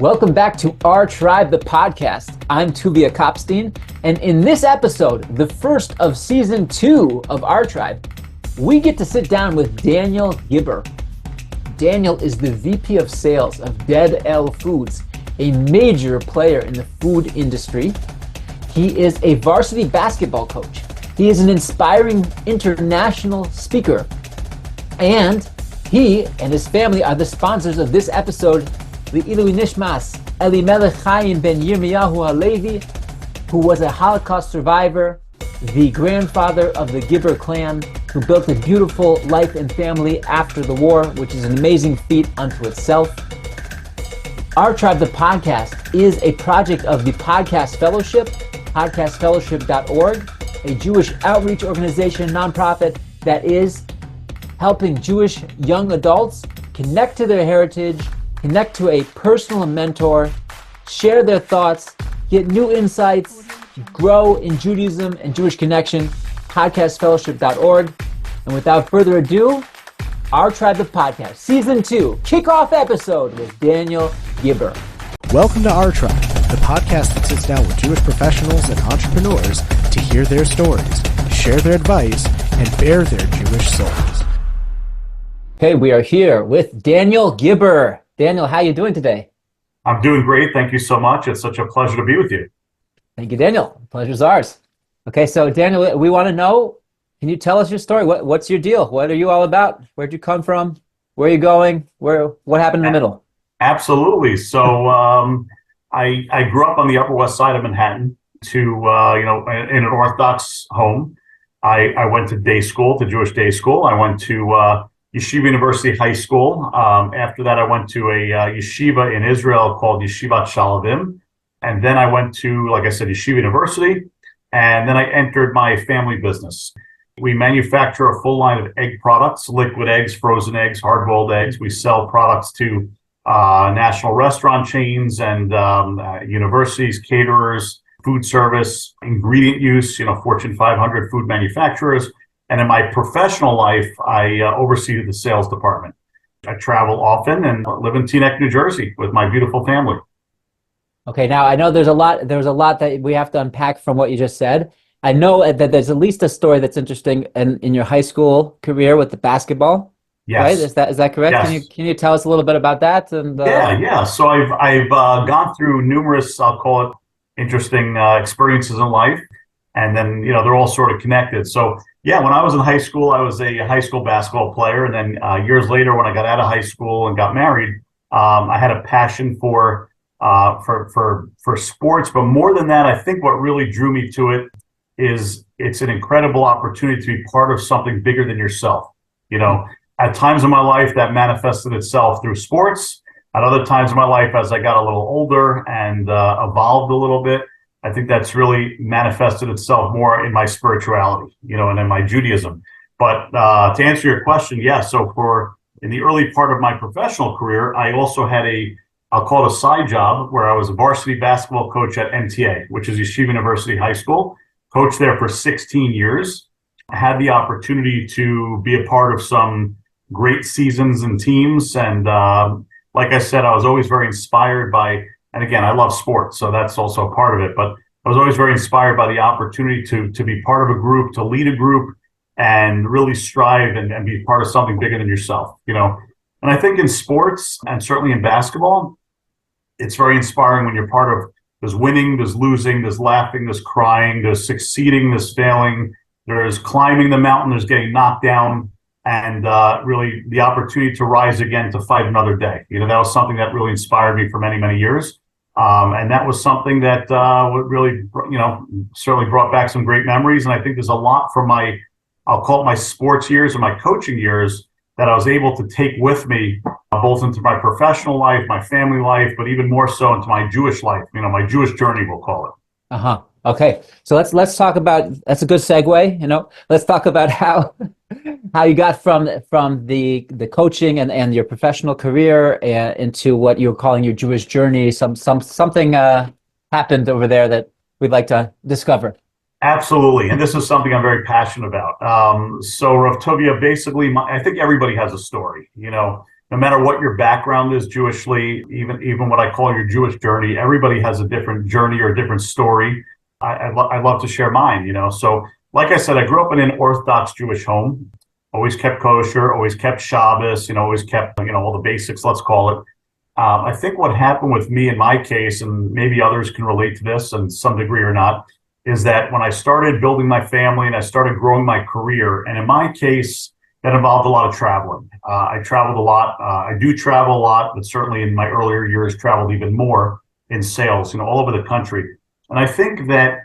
Welcome back to OurTribe, the podcast. I'm Tuvia Kopstein, and in this episode, the first of season 2 of OurTribe, we get to sit down with Daniel Gibber. Daniel is the VP of Sales of Deb El Foods, a major player in the food industry. He is a varsity basketball coach. He is an inspiring international speaker. And he and his family are the sponsors of this episode, Le'ilui Nishmas Elimelech Chaim ben Yirmiyahu Halevi, who was a Holocaust survivor, the grandfather of the Gibber clan, who built a beautiful life and family after the war, which is an amazing feat unto itself. OurTribe, the podcast, is a project of the Podcast Fellowship, podcastfellowship.org, a Jewish outreach organization, nonprofit that is helping Jewish young adults connect to their heritage, connect to a personal mentor, share their thoughts, get new insights, grow in Judaism and Jewish connection, podcastfellowship.org. And without further ado, OurTribe, the podcast, season 2, kickoff episode with Daniel Gibber. Welcome to OurTribe, the podcast that sits down with Jewish professionals and entrepreneurs to hear their stories, share their advice, and bare their Jewish souls. Okay, we are here with Daniel Gibber. Daniel, how are you doing today? I'm doing great. Thank you so much. It's such a pleasure to be with you. Thank you, Daniel. Pleasure's ours. Okay, so Daniel, we want to know, can you tell us your story? What's your deal? What are you all about? Where'd you come from? Where are you going? What happened in the middle? Absolutely. So I grew up on the Upper West Side of Manhattan in an Orthodox home. I went to day school, to Jewish day school. I went to Yeshiva University High School. After that, I went to a yeshiva in Israel called Yeshivat Shalavim. And then I went to, like I said, Yeshiva University. And then I entered my family business. We manufacture a full line of egg products, liquid eggs, frozen eggs, hard-boiled eggs. We sell products to national restaurant chains and universities, caterers, food service, ingredient use, Fortune 500 food manufacturers. And in my professional life, I oversee the sales department. I travel often and live in Teaneck, New Jersey with my beautiful family. Okay, now I know there's a lot that we have to unpack from what you just said. I know that there's at least a story that's interesting in your high school career with the basketball. Yes. Right? Is that correct? Yes. Can you tell us a little bit about that? And Yeah. So I've gone through numerous, I'll call it, interesting experiences in life, and then they're all sort of connected. So yeah, when I was in high school, I was a high school basketball player, and then years later, when I got out of high school and got married, I had a passion for sports. But more than that, I think what really drew me to it is it's an incredible opportunity to be part of something bigger than yourself. At times in my life that manifested itself through sports. At other times in my life, as I got a little older and evolved a little bit, I think that's really manifested itself more in my spirituality, and in my Judaism. But to answer your question, yeah. So in the early part of my professional career, I also had I'll call it a side job where I was a varsity basketball coach at MTA, which is Yeshiva University High School. Coached there for 16 years. I had the opportunity to be a part of some great seasons and teams. And like I said, I was always very inspired by, and again, I love sports, so that's also a part of it. But I was always very inspired by the opportunity to be part of a group, to lead a group, and really strive and be part of something bigger than yourself. And I think in sports, and certainly in basketball, it's very inspiring when you're part of, there's winning, there's losing, there's laughing, there's crying, there's succeeding, there's failing, there's climbing the mountain, there's getting knocked down, and really the opportunity to rise again to fight another day. That was something that really inspired me for many, many years. And that was something that really, certainly brought back some great memories. And I think there's a lot from I'll call it my sports years and my coaching years that I was able to take with me both into my professional life, my family life, but even more so into my Jewish life, my Jewish journey, we'll call it. Okay. So let's talk about, that's a good segue, let's talk about how you got from the coaching and your professional career into what you're calling your Jewish journey. Something happened over there that we'd like to discover. Absolutely. And this is something I'm very passionate about. So Rav Tovia, basically, I think everybody has a story, no matter what your background is Jewishly, even what I call your Jewish journey, everybody has a different journey or a different story. I love to share mine, So, like I said, I grew up in an Orthodox Jewish home. Always kept kosher, always kept Shabbos, always kept, all the basics, let's call it. I think what happened with me in my case, and maybe others can relate to this in some degree or not, is that when I started building my family and I started growing my career, and in my case, that involved a lot of traveling. I traveled a lot. I do travel a lot, but certainly in my earlier years, traveled even more in sales, all over the country. And I think that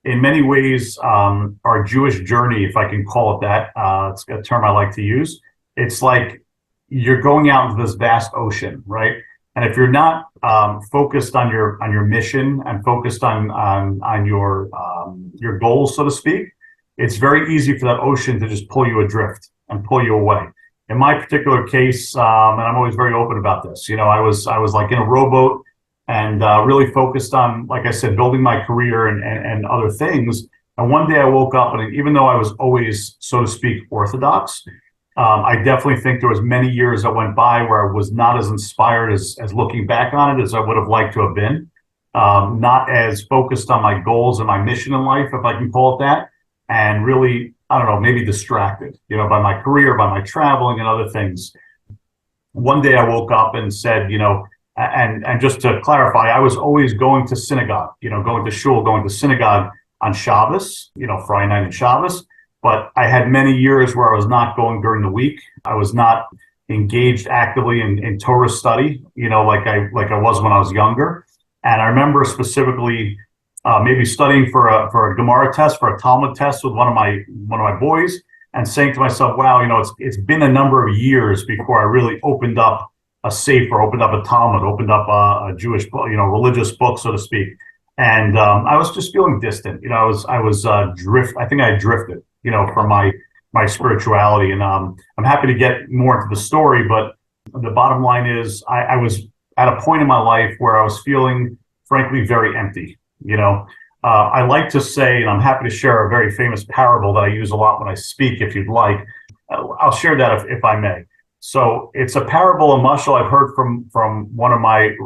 in many ways, our Jewish journey, if I can call it that, it's a term I like to use. It's like you're going out into this vast ocean, right? And if you're not focused on your mission and focused on your goals, so to speak, it's very easy for that ocean to just pull you adrift and pull you away. In my particular case, and I'm always very open about this, I was like in a rowboat and really focused on, like I said, building my career and other things. And one day I woke up, and even though I was always, so to speak, Orthodox, I definitely think there was many years that went by where I was not as inspired as looking back on it as I would have liked to have been. Not as focused on my goals and my mission in life, if I can call it that, and really, I don't know, maybe distracted, by my career, by my traveling and other things. One day I woke up and said, and just to clarify, I was always going to synagogue, going to shul, going to synagogue on Shabbos, Friday night and Shabbos. But I had many years where I was not going during the week. I was not engaged actively in Torah study, like I was when I was younger. And I remember specifically maybe studying for a Gemara test, for a Talmud test with one of my boys, and saying to myself, wow, it's been a number of years before I really opened up a sefer, opened up a Talmud, opened up a Jewish, religious book, so to speak. And I was just feeling distant. I think I drifted, from my spirituality. And I'm happy to get more into the story, but the bottom line is I was at a point in my life where I was feeling, frankly, very empty. I like to say, and I'm happy to share a very famous parable that I use a lot when I speak, if you'd like. I'll share that if I may. So it's a parable, a mashal I've heard from one of my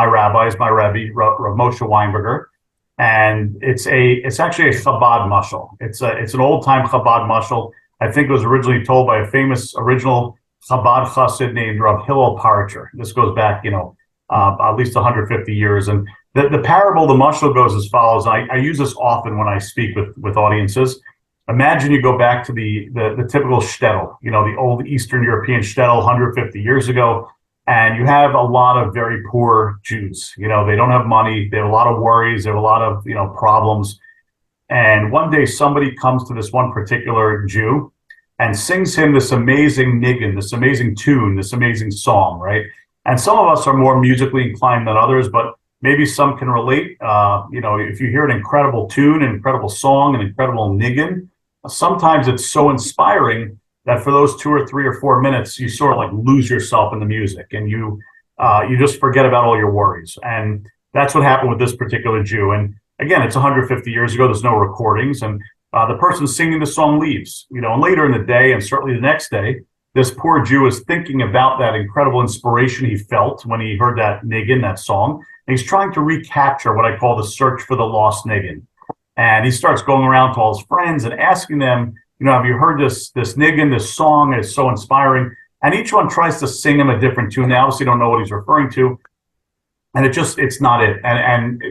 rabbis, my Rebbe, Rav Moshe Weinberger, and it's actually a Chabad mashal. It's an old time Chabad mashal. I think it was originally told by a famous original Chabad chassid named Rav Hillel Parcher. This goes back, at least 150 years. And the parable, the mashal goes as follows. I use this often when I speak with audiences. Imagine you go back to the typical shtetl, the old Eastern European shtetl 150 years ago, and you have a lot of very poor Jews. They don't have money. They have a lot of worries. They have a lot of, problems. And one day somebody comes to this one particular Jew and sings him this amazing niggin, this amazing tune, this amazing song, right? And some of us are more musically inclined than others, but maybe some can relate. If you hear an incredible tune, an incredible song, an incredible niggin, sometimes it's so inspiring that for those 2 or 3 or 4 minutes, you sort of like lose yourself in the music, and you just forget about all your worries. And that's what happened with this particular Jew. And again, it's 150 years ago. There's no recordings, and the person singing the song leaves. And later in the day, and certainly the next day, this poor Jew is thinking about that incredible inspiration he felt when he heard that niggin, that song. And he's trying to recapture what I call the search for the lost niggin. And he starts going around to all his friends and asking them, have you heard this niggin, this song? It's so inspiring. And each one tries to sing him a different tune. They obviously don't know what he's referring to. And it's not it. And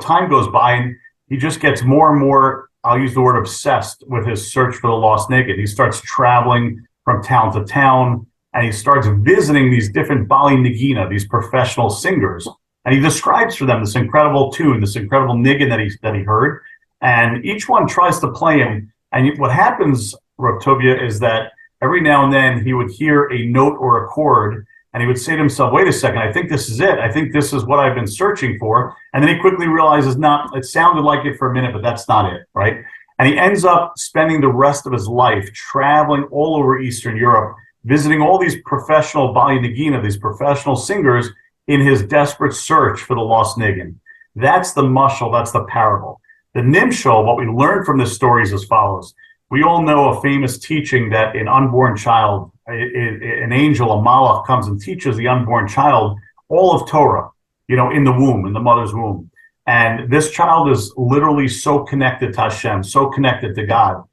time goes by, and he just gets more and more, I'll use the word obsessed with his search for the lost niggin. He starts traveling from town to town, and he starts visiting these different Bali Nagina, these professional singers. And he describes for them this incredible tune, this incredible niggin that he heard. And each one tries to play him. And what happens, Rav Tovia, is that every now and then he would hear a note or a chord, and he would say to himself, wait a second, I think this is it. I think this is what I've been searching for. And then he quickly realizes, it sounded like it for a minute, but that's not it, right? And he ends up spending the rest of his life traveling all over Eastern Europe, visiting all these professional Bali Nagina, these professional singers, in his desperate search for the lost niggin. That's the mashal, that's the parable. The nimshal, what we learn from this story is as follows. We all know a famous teaching that an unborn child an angel, a malach, comes and teaches the unborn child all of Torah, in the womb, in the mother's womb. And this child is literally so connected to Hashem, so connected to God.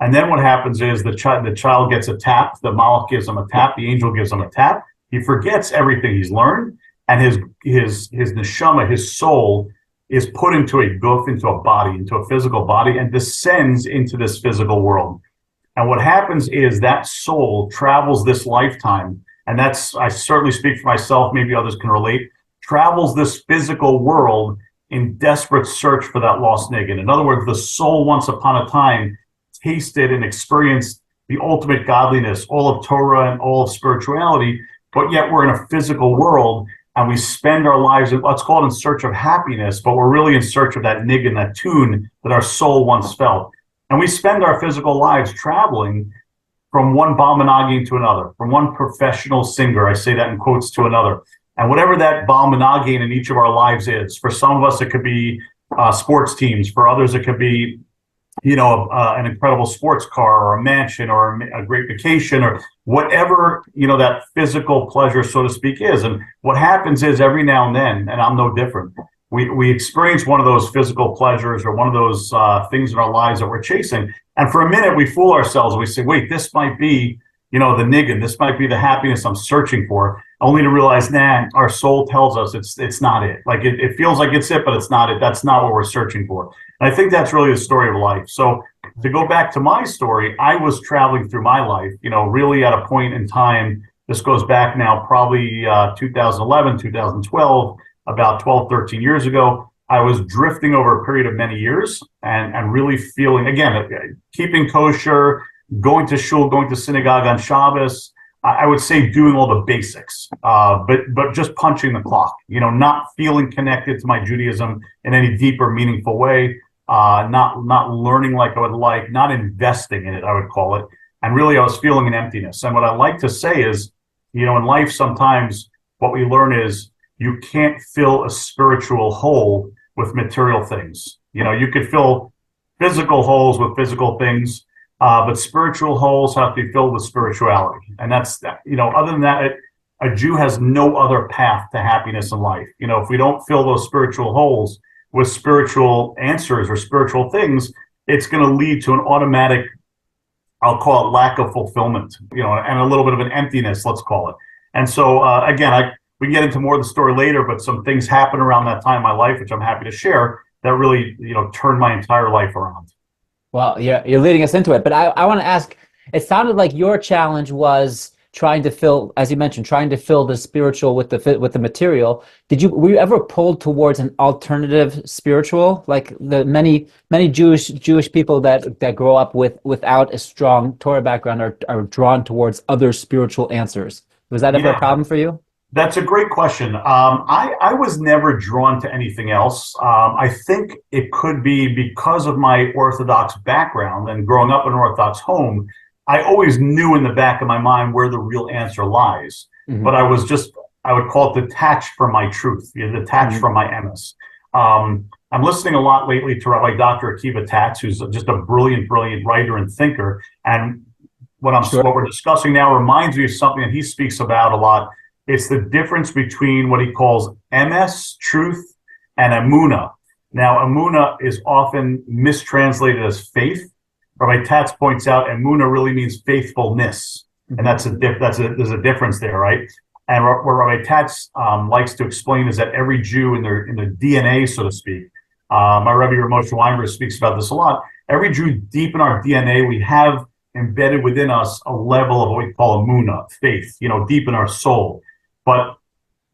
And then what happens is the child gets a tap, the malach gives him a tap, the angel gives him a tap. He forgets everything he's learned, and his neshama, his soul, is put into a guf, into a body, into a physical body, and descends into this physical world. And what happens is that soul travels this lifetime, and I certainly speak for myself, maybe others can relate, travels this physical world in desperate search for that lost niggun. In other words, the soul once upon a time tasted and experienced the ultimate godliness, all of Torah and all of spirituality, but yet we're in a physical world, and we spend our lives, let's call it in search of happiness, but we're really in search of that niggun, that tune that our soul once felt. And we spend our physical lives traveling from one balmanagin to another, from one professional singer, I say that in quotes, to another. And whatever that balmanagin in each of our lives is, for some of us it could be sports teams, for others it could be an incredible sports car or a mansion or a great vacation or whatever, that physical pleasure, so to speak, is. And what happens is every now and then, and I'm no different, we experience one of those physical pleasures or one of those things in our lives that we're chasing. And for a minute, we fool ourselves. We say, wait, this might be, the niggun. This might be the happiness I'm searching for, only to realize, our soul tells us it's not it. Like it feels like it's it, but it's not it. That's not what we're searching for. And I think that's really the story of life. So to go back to my story, I was traveling through my life, really at a point in time. This goes back now probably 2011, 2012, about 12, 13 years ago. I was drifting over a period of many years and really feeling, again, keeping kosher, going to shul, going to synagogue on Shabbos. I would say doing all the basics, but just punching the clock, not feeling connected to my Judaism in any deeper, meaningful way, not learning like I would like, not investing in it, I would call it. And really, I was feeling an emptiness. And what I like to say is, in life, sometimes what we learn is you can't fill a spiritual hole with material things. You could fill physical holes with physical things, but spiritual holes have to be filled with spirituality. And that's, other than that, a Jew has no other path to happiness in life. If we don't fill those spiritual holes with spiritual answers or spiritual things, it's going to lead to an automatic, I'll call it, lack of fulfillment, and a little bit of an emptiness, let's call it. And so, again, we can get into more of the story later, but some things happened around that time in my life, which I'm happy to share, that really, turned my entire life around. Well, you're leading us into it, but I want to ask, it sounded like your challenge was trying to fill, as you mentioned, trying to fill the spiritual with the material. Were you ever pulled towards an alternative spiritual, like the many Jewish people that grow up without a strong Torah background are drawn towards other spiritual answers? Was that ever a problem for you? That's a great question. I was never drawn to anything else. I think it could be because of my Orthodox background and growing up in an Orthodox home. I always knew in the back of my mind where the real answer lies. Mm-hmm. But I would call it detached from my truth, detached from my emes. I'm listening a lot lately to Rabbi Dr. Akiva Tatz, who's just a brilliant writer and thinker. And what we're discussing now reminds me of something that he speaks about a lot. It's the difference between what he calls emes, truth, and emunah. Now, emunah is often mistranslated as faith. Rabbi Tatz points out emunah really means faithfulness, and there's a difference there, right? And what Rabbi Tatz likes to explain is that every Jew in their DNA, so to speak, my Rebbe Moshe Weinberg speaks about this a lot. Every Jew, deep in our DNA, we have embedded within us a level of what we call emunah, faith, deep in our soul. But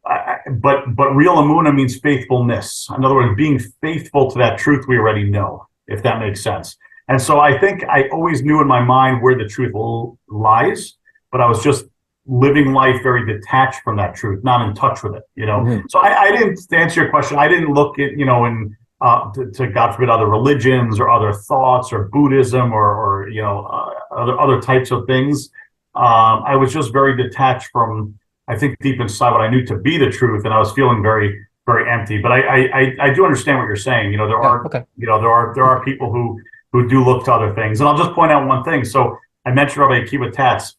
real emunah means faithfulness. In other words, being faithful to that truth we already know, if that makes sense. And so I think I always knew in my mind where the truth lies, but I was just living life very detached from that truth, not in touch with it, Mm-hmm. So I didn't, to answer your question, I didn't look at, to God forbid, other religions or other thoughts or Buddhism or other types of things. I was just very detached from, I think, deep inside what I knew to be the truth, and I was feeling very, very empty. But I do understand what you're saying. There are people who do look to other things. And I'll just point out one thing. So I mentioned Rabbi Akiva Tatz.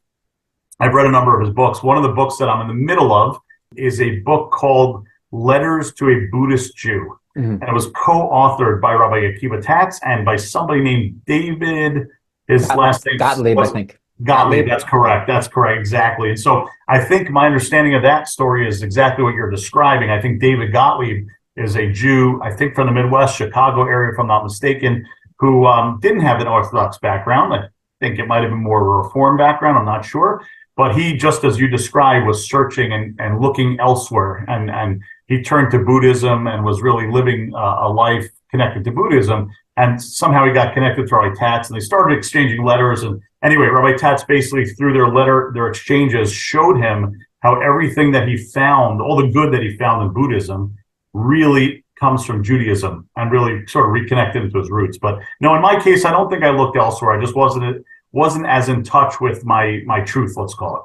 I've read a number of his books. One of the books that I'm in the middle of is a book called Letters to a Buddhist Jew. And it was co-authored by Rabbi Akiva Tatz and by somebody named David. His last name Gottlieb, I think. Gottlieb. That's correct. That's correct. Exactly. And so I think my understanding of that story is exactly what you're describing. I think David Gottlieb is a Jew, I think from the Midwest, Chicago area, if I'm not mistaken, who didn't have an Orthodox background. I think it might have been more of a Reform background. I'm not sure. But he, just as you described, was searching and looking elsewhere. And he turned to Buddhism and was really living a life connected to Buddhism. And somehow he got connected to Rabbi Tatz, and they started exchanging letters. And anyway, Rabbi Tatz basically, through their exchanges, showed him how everything that he found, all the good that he found in Buddhism, really comes from Judaism, and really sort of reconnected into his roots. But no, in my case, I don't think I looked elsewhere. I just wasn't as in touch with my truth, let's call it.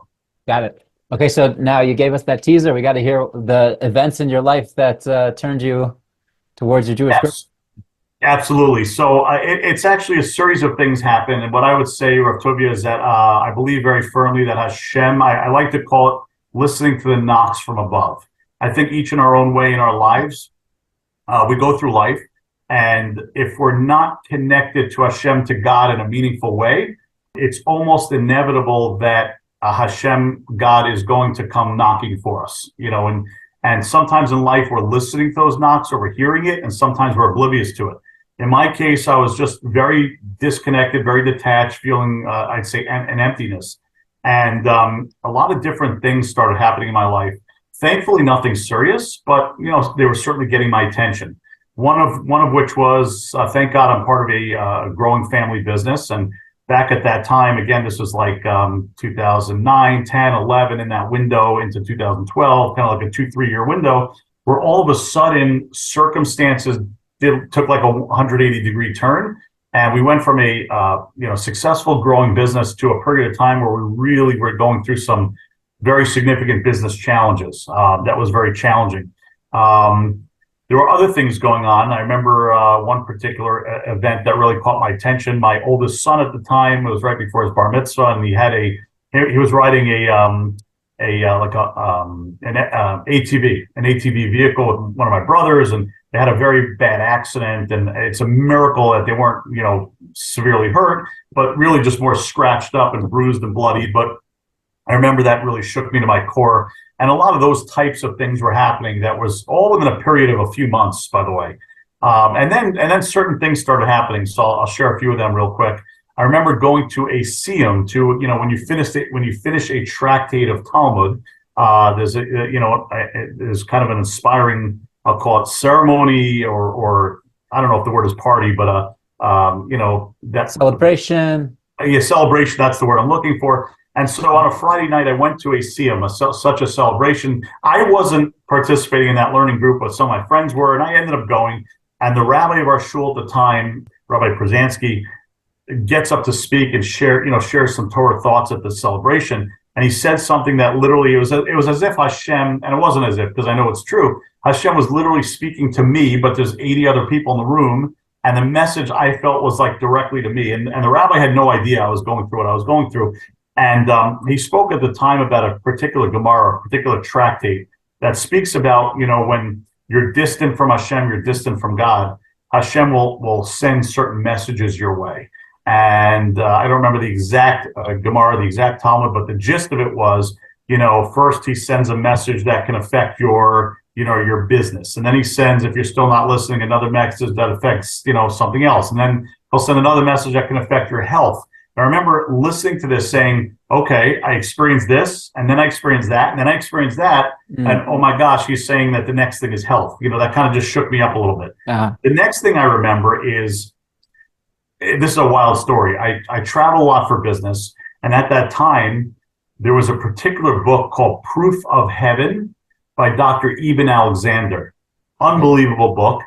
Got it. Okay, so now you gave us that teaser. We got to hear the events in your life that turned you towards your Jewish group. Absolutely. So it's actually a series of things happen. And what I would say, Rav Tovia, is that I believe very firmly that Hashem, I like to call it listening to the knocks from above. I think each in our own way in our lives, we go through life. And if we're not connected to Hashem, to God in a meaningful way, it's almost inevitable that Hashem, God, is going to come knocking for us, and sometimes in life we're listening to those knocks or we're hearing it, and sometimes we're oblivious to it. In my case, I was just very disconnected, very detached, feeling, I'd say, an emptiness. And a lot of different things started happening in my life. Thankfully, nothing serious, but, they were certainly getting my attention. One of which was, thank God, I'm part of a growing family business. And back at that time, again, this was like 2009, 10, 11, in that window into 2012, kind of like a 2-3 year window, where all of a sudden circumstances took like a 180-degree turn. And we went from a successful growing business to a period of time where we really were going through some very significant business challenges. That was very challenging. There were other things going on. I remember one particular event that really caught my attention. My oldest son at the time, it was right before his bar mitzvah, and he was riding an ATV vehicle with one of my brothers, and they had a very bad accident. And it's a miracle that they weren't, severely hurt, but really just more scratched up and bruised and bloodied. But I remember that really shook me to my core. And a lot of those types of things were happening. That was all within a period of a few months, by the way. And then certain things started happening. So I'll share a few of them real quick. I remember going to a siyum, when you finish a tractate of Talmud, there's there's kind of an inspiring, I'll call it ceremony, or I don't know if the word is party, but that's celebration. Yeah, celebration. That's the word I'm looking for. And so on a Friday night, I went to a siyum, such a celebration. I wasn't participating in that learning group, but some of my friends were, and I ended up going. And the rabbi of our shul at the time, Rabbi Przansky, gets up to speak and shares some Torah thoughts at the celebration. And he said something that literally, it was as if Hashem, and it wasn't as if, because I know it's true, Hashem was literally speaking to me, but there's 80 other people in the room. And the message I felt was like directly to me. And the rabbi had no idea I was going through what I was going through. And he spoke at the time about a particular Gemara, a particular tractate that speaks about, when you're distant from Hashem, you're distant from God, Hashem will send certain messages your way. And I don't remember the exact Gemara, the exact Talmud, but the gist of it was, first he sends a message that can affect your business. And then he sends, if you're still not listening, another message that affects, something else. And then he'll send another message that can affect your health. I remember listening to this saying, okay, I experienced this, and then I experienced that, and then I experienced that, and oh my gosh, he's saying that the next thing is health. That kind of just shook me up a little bit. Uh-huh. The next thing I remember is, this is a wild story. I travel a lot for business, and at that time, there was a particular book called Proof of Heaven by Dr. Eben Alexander. Unbelievable book.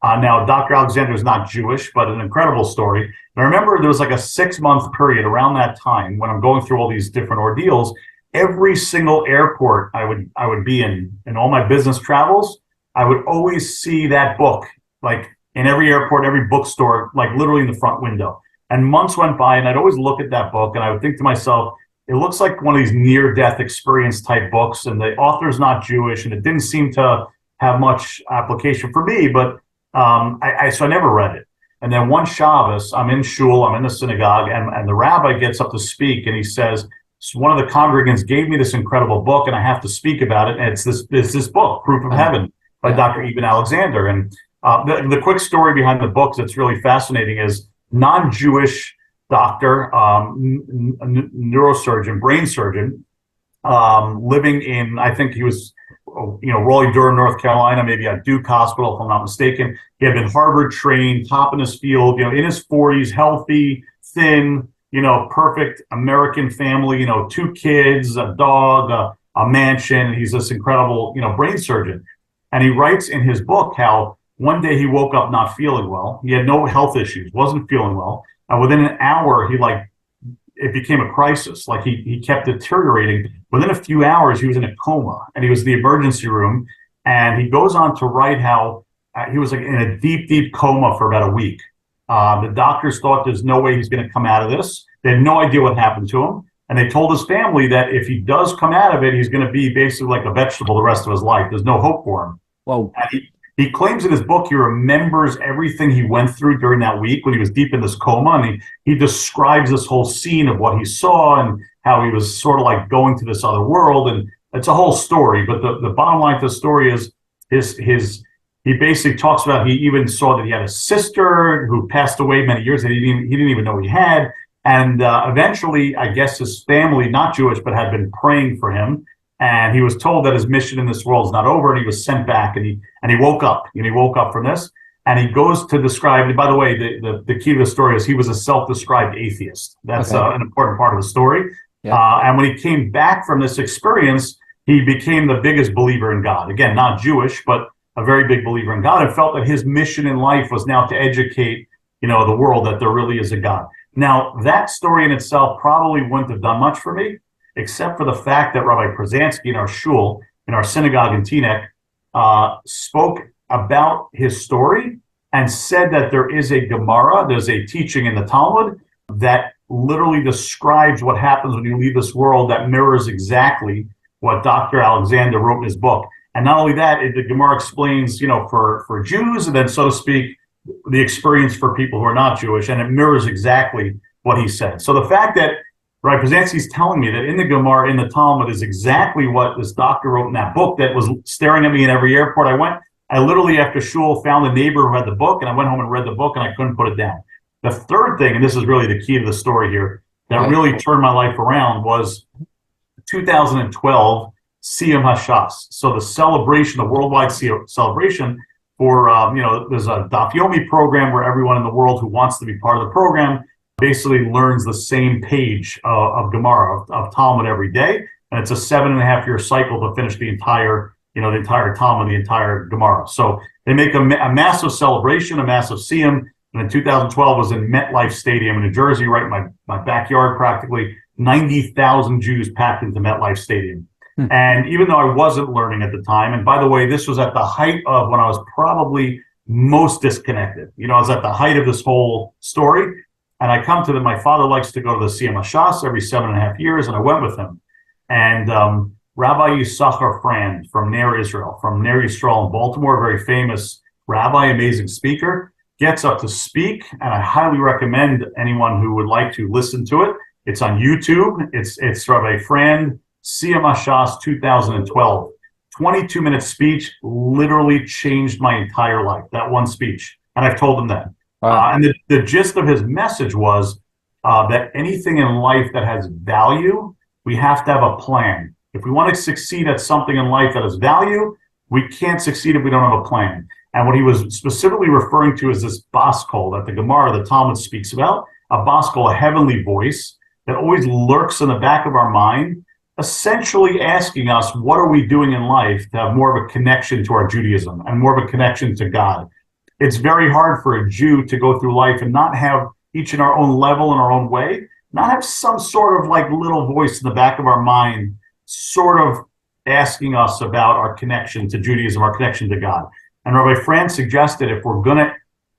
Now, Dr. Alexander is not Jewish, but an incredible story. And I remember there was like a 6-month period around that time when I'm going through all these different ordeals. Every single airport I would be in all my business travels, I would always see that book, like in every airport, every bookstore, like literally in the front window. And months went by, and I'd always look at that book, and I would think to myself, it looks like one of these near-death experience type books, and the author's not Jewish, and it didn't seem to have much application for me, but so I never read it. And then one Shabbos, I'm in shul, I'm in the synagogue, and the rabbi gets up to speak, and he says, so one of the congregants gave me this incredible book, and I have to speak about it, and it's this book, Proof of Heaven, by Dr. Eben Alexander. And the quick story behind the book that's really fascinating is non-Jewish doctor, neurosurgeon, brain surgeon, living in, I think he was, Raleigh-Durham, North Carolina, maybe at Duke Hospital, if I'm not mistaken. He had been Harvard trained, top in his field, in his 40s, healthy, thin, perfect American family, 2 kids, a dog, a mansion. He's this incredible, brain surgeon. And he writes in his book how one day he woke up not feeling well. He had no health issues, wasn't feeling well. And within an hour, it became a crisis. Like he kept deteriorating. Within a few hours, he was in a coma, and he was in the emergency room. And he goes on to write how he was in a deep, deep coma for about a week. The doctors thought there's no way he's going to come out of this. They had no idea what happened to him. And they told his family that if he does come out of it, he's going to be basically like a vegetable the rest of his life. There's no hope for him. Whoa. And he claims in his book he remembers everything he went through during that week when he was deep in this coma. And he describes this whole scene of what he saw and how he was sort of like going to this other world. And it's a whole story. But the bottom line to the story is he basically talks about, he even saw that he had a sister who passed away many years that he didn't even know he had. And eventually, I guess his family, not Jewish, but had been praying for him. And he was told that his mission in this world is not over, and he was sent back. And he woke up. And he woke up from this. And he goes to describe. And by the way, the key to the story is he was a self-described atheist. That's an important part of the story. Yeah. And when he came back from this experience, he became the biggest believer in God. Again, not Jewish, but a very big believer in God, and felt that his mission in life was now to educate, the world that there really is a God. Now, that story in itself probably wouldn't have done much for me, except for the fact that Rabbi Przansky in our shul, in our synagogue in Teaneck, spoke about his story and said that there is a Gemara, there's a teaching in the Talmud that literally describes what happens when you leave this world that mirrors exactly what Dr. Alexander wrote in his book. And not only that, the Gemara explains, for Jews, and then, so to speak, the experience for people who are not Jewish, and it mirrors exactly what he said. So the fact that Rabbi Przansky is telling me that in the Gemara, in the Talmud, is exactly what this doctor wrote in that book that was staring at me in every airport I went. I literally, after shul, found a neighbor who had the book, and I went home and read the book, and I couldn't put it down. The third thing, and this is really the key to the story here, that really turned my life around was 2012 Siyum HaShas. So the celebration, the worldwide celebration for, there's a Daf Yomi program where everyone in the world who wants to be part of the program basically learns the same page of Gemara, of Talmud every day. And it's a 7.5-year cycle to finish the entire Talmud, the entire Gemara. So they make a massive celebration, a massive Siyum. And in 2012 was in MetLife Stadium in New Jersey, right in my backyard practically. 90,000 Jews packed into MetLife Stadium. And even though I wasn't learning at the time, and by the way, this was at the height of when I was probably most disconnected. I was at the height of this whole story. And I come to them. My father likes to go to the Siyum HaShas every 7.5 years, and I went with him. And Rabbi Yisachar Frand from Ner Israel in Baltimore, very famous rabbi, amazing speaker, gets up to speak, and I highly recommend anyone who would like to listen to it. It's on YouTube. It's Rabbi Frand, Siyum HaShas 2012. 22-minute speech literally changed my entire life, that one speech. And I've told them that. And the gist of his message was that anything in life that has value, we have to have a plan. If we want to succeed at something in life that has value, we can't succeed if we don't have a plan. And what he was specifically referring to is this baskol that the Gemara, the Talmud speaks about, a baskol, a heavenly voice that always lurks in the back of our mind, essentially asking us, what are we doing in life to have more of a connection to our Judaism and more of a connection to God? It's very hard for a Jew to go through life and not have, each in our own level, in our own way, not have some sort of like little voice in the back of our mind sort of asking us about our connection to Judaism, our connection to God. And Rabbi Frand suggested if we're going to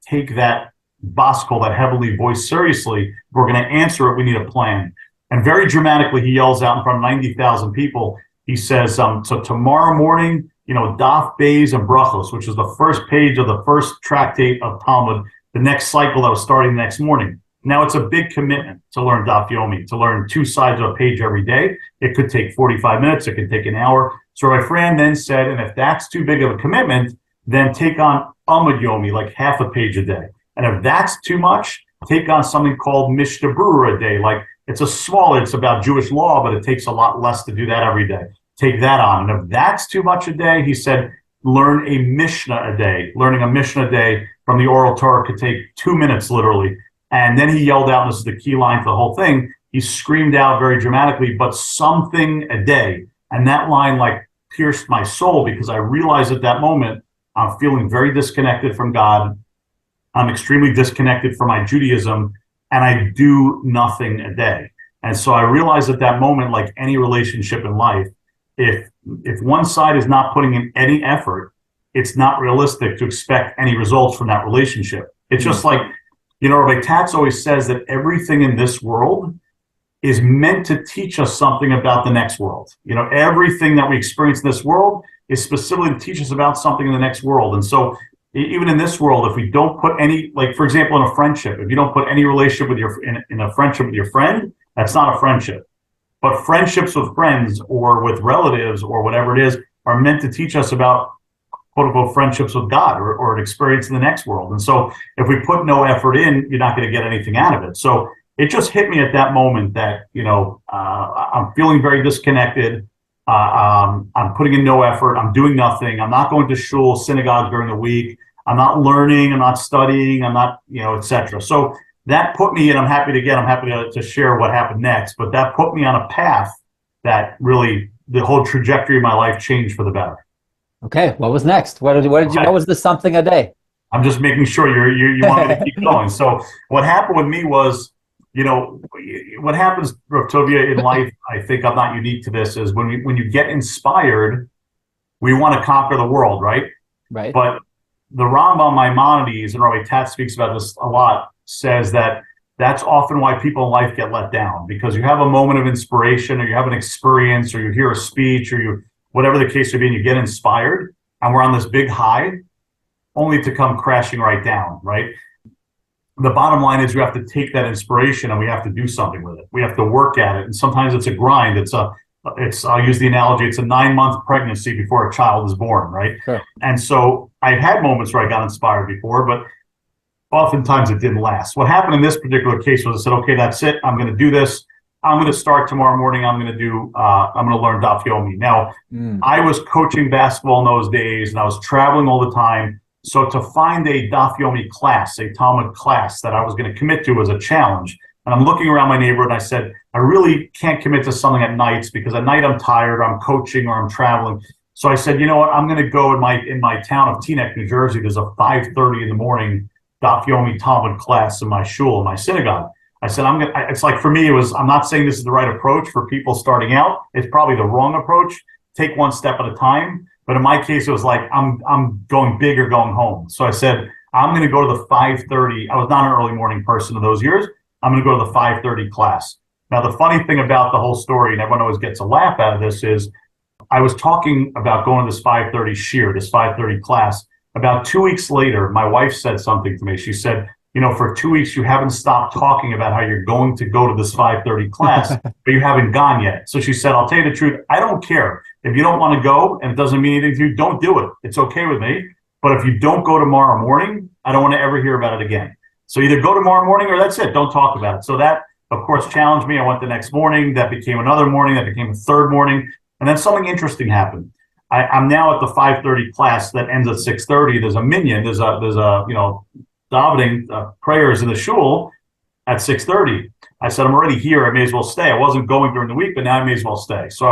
take that baskol, that heavenly voice seriously, if we're going to answer it, we need a plan. And very dramatically, he yells out in front of 90,000 people. He says, so tomorrow morning, Daf Beis and Brachos, which is the first page of the first tractate of Talmud, the next cycle that was starting the next morning. Now, it's a big commitment to learn Daf Yomi, to learn 2 sides of a page every day. It could take 45 minutes. It could take an hour. So my friend then said, and if that's too big of a commitment, then take on Amud Yomi, like half a page a day. And if that's too much, take on something called Mishnah Berurah a day. Like it's about Jewish law, but it takes a lot less to do that every day. Take that on. And if that's too much a day, he said, learn a Mishnah a day. Learning a Mishnah a day from the oral Torah could take 2 minutes, literally. And then he yelled out, and this is the key line for the whole thing, he screamed out very dramatically, but something a day. And that line pierced my soul, because I realized at that moment, I'm feeling very disconnected from God. I'm extremely disconnected from my Judaism, and I do nothing a day. And so I realized at that moment, like any relationship in life, if one side is not putting in any effort, it's not realistic to expect any results from that relationship. It's just like, Rabbi Tatz always says that everything in this world is meant to teach us something about the next world. Everything that we experience in this world is specifically to teach us about something in the next world. And so even in this world, if we don't put any, like, for example, in a friendship, if you don't put any relationship in a friendship with your friend, that's not a friendship. But friendships with friends or with relatives or whatever it is are meant to teach us about, quote unquote, friendships with God or an experience in the next world. And so if we put no effort in, you're not going to get anything out of it. So it just hit me at that moment that, I'm feeling very disconnected. I'm putting in no effort. I'm doing nothing. I'm not going to shul, synagogue during the week. I'm not learning. I'm not studying. I'm not, et cetera. So that put me, and I'm happy to share what happened next, but that put me on a path that really, the whole trajectory of my life changed for the better. Okay, what was next? What was the something a day? I'm just making sure you want me to keep going. So what happened with me was, what happens, Rav Tovia, in life, I think I'm not unique to this, is when you get inspired, we want to conquer the world, right? Right. But the Rambam Maimonides, and Rabbi Tatz speaks about this a lot, says that that's often why people in life get let down, because you have a moment of inspiration, or you have an experience, or you hear a speech, or you, whatever the case may be, and you get inspired, and we're on this big high, only to come crashing right down, right? The bottom line is we have to take that inspiration and we have to do something with it. We have to work at it. And sometimes it's a grind. I'll use the analogy, it's a 9-month pregnancy before a child is born, right? Sure. And so I've had moments where I got inspired before, but oftentimes it didn't last. What happened in this particular case was I said, okay, that's it. I'm going to do this. I'm going to start tomorrow morning. I'm going to learn Daf Yomi. Now, I was coaching basketball in those days and I was traveling all the time. So to find a Daf Yomi class, a Talmud class that I was going to commit to was a challenge. And I'm looking around my neighborhood and I said, I really can't commit to something at nights because at night I'm tired, I'm coaching, or I'm traveling. So I said, you know what, I'm going to go in my town of Teaneck, New Jersey. There's a 5:30 in the morning Daf Yomi Talmud class in my shul, in my synagogue. I said, it's like, for me, I'm not saying this is the right approach for people starting out. It's probably the wrong approach. Take one step at a time. But in my case, it was like, I'm going big or going home. So I said, I'm going to go to the 5:30. I was not an early morning person in those years. I'm going to go to the 5:30 class. Now, the funny thing about the whole story, and everyone always gets a laugh out of this, is I was talking about going to this 5:30 shir, this 5:30 class. About 2 weeks later, my wife said something to me. She said, for 2 weeks, you haven't stopped talking about how you're going to go to this 5:30 class, but you haven't gone yet. So she said, I'll tell you the truth. I don't care. If you don't want to go and it doesn't mean anything to you, don't do it. It's okay with me. But if you don't go tomorrow morning, I don't want to ever hear about it again. So either go tomorrow morning or that's it. Don't talk about it. So that, of course, challenged me. I went the next morning. That became another morning. That became a third morning. And then something interesting happened. I'm now at the 5:30 class that ends at 6:30. There's a minyan. There's a davening prayers in the shul at 6:30. I said, I'm already here. I may as well stay. I wasn't going during the week, but now I may as well stay. So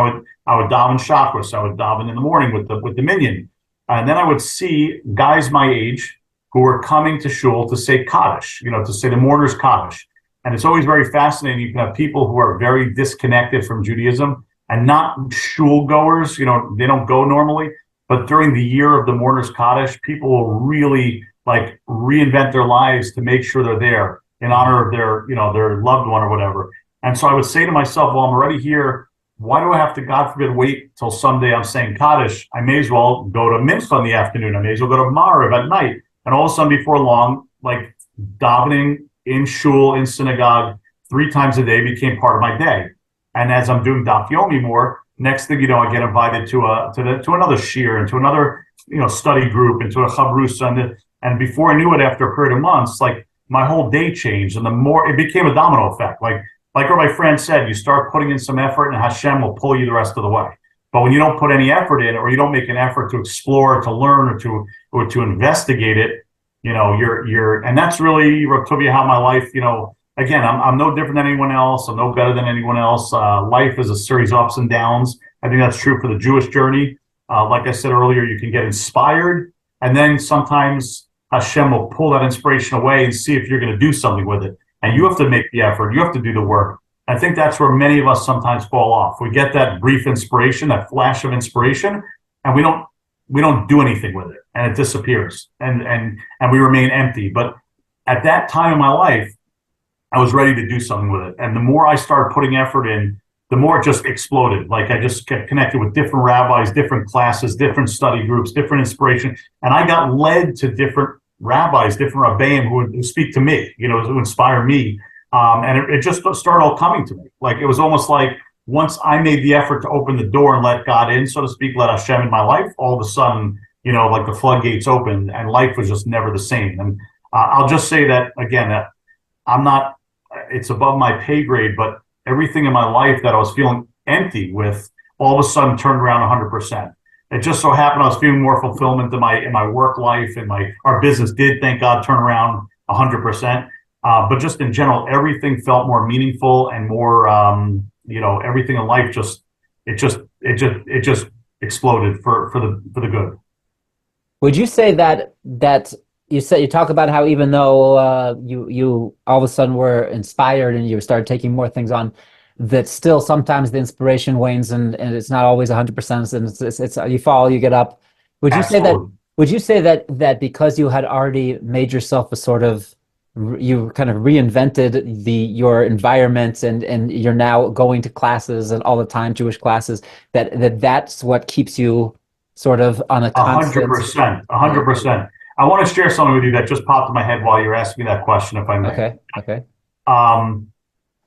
I would daven shacharis. I would daven in the morning with the minyan. And then I would see guys my age who were coming to shul to say Kaddish, to say the mourner's Kaddish. And it's always very fascinating. You can have people who are very disconnected from Judaism and not shul goers. They don't go normally. But during the year of the mourner's Kaddish, people will really reinvent their lives to make sure they're there in honor of their loved one or whatever. And so I would say to myself, well, I'm already here. Why do I have to, God forbid, wait till someday I'm saying Kaddish? I may as well go to Mincha in the afternoon. I may as well go to Mariv at night. And all of a sudden, before long, like davening in shul, in synagogue, 3 times a day became part of my day. And as I'm doing Daf Yomi more, next thing you know, I get invited to another shir, into another study group, into a chabrusa, and before I knew it, after a period of months, like my whole day changed, and the more it became a domino effect. Like my friend said, you start putting in some effort, and Hashem will pull you the rest of the way. But when you don't put any effort in, or you don't make an effort to explore, to learn, or to investigate it, you're and that's really, Rav Tovia, how my life, again, I'm no different than anyone else. I'm no better than anyone else. Life is a series of ups and downs. I think that's true for the Jewish journey. Like I said earlier, you can get inspired, and then sometimes Hashem will pull that inspiration away and see if you're going to do something with it. And you have to make the effort. You have to do the work. I think that's where many of us sometimes fall off. We get that brief inspiration, that flash of inspiration, and we don't do anything with it, and it disappears, and we remain empty. But at that time in my life, I was ready to do something with it. And the more I started putting effort in, the more it just exploded. Like I just kept connected with different rabbis, different classes, different study groups, different inspiration. And I got led to different rabbis, different rabbeim who would speak to me, who inspire me. And it just started all coming to me. Like it was almost like once I made the effort to open the door and let God in, so to speak, let Hashem in my life, all of a sudden, like the floodgates opened and life was just never the same. And I'll just say that, again, I'm not, it's above my pay grade, but everything in my life that I was feeling empty with all of a sudden turned around 100%. It just so happened I was feeling more fulfillment in my work life, and our business did, thank God, turn around 100%. But just in general, everything felt more meaningful and more, everything in life just exploded for the good. Would you say that you talk about how even though you all of a sudden were inspired and you started taking more things on, that still sometimes the inspiration wanes and it's not always 100%, and it's you fall, you get up. Would you Absolutely. say that because you had already made yourself a sort of, you kind of reinvented your environment and you're now going to classes and all the time, Jewish classes, that's what keeps you sort of on a constant? 100%. I want to share something with you that just popped in my head while you're asking me that question, if I may. Okay.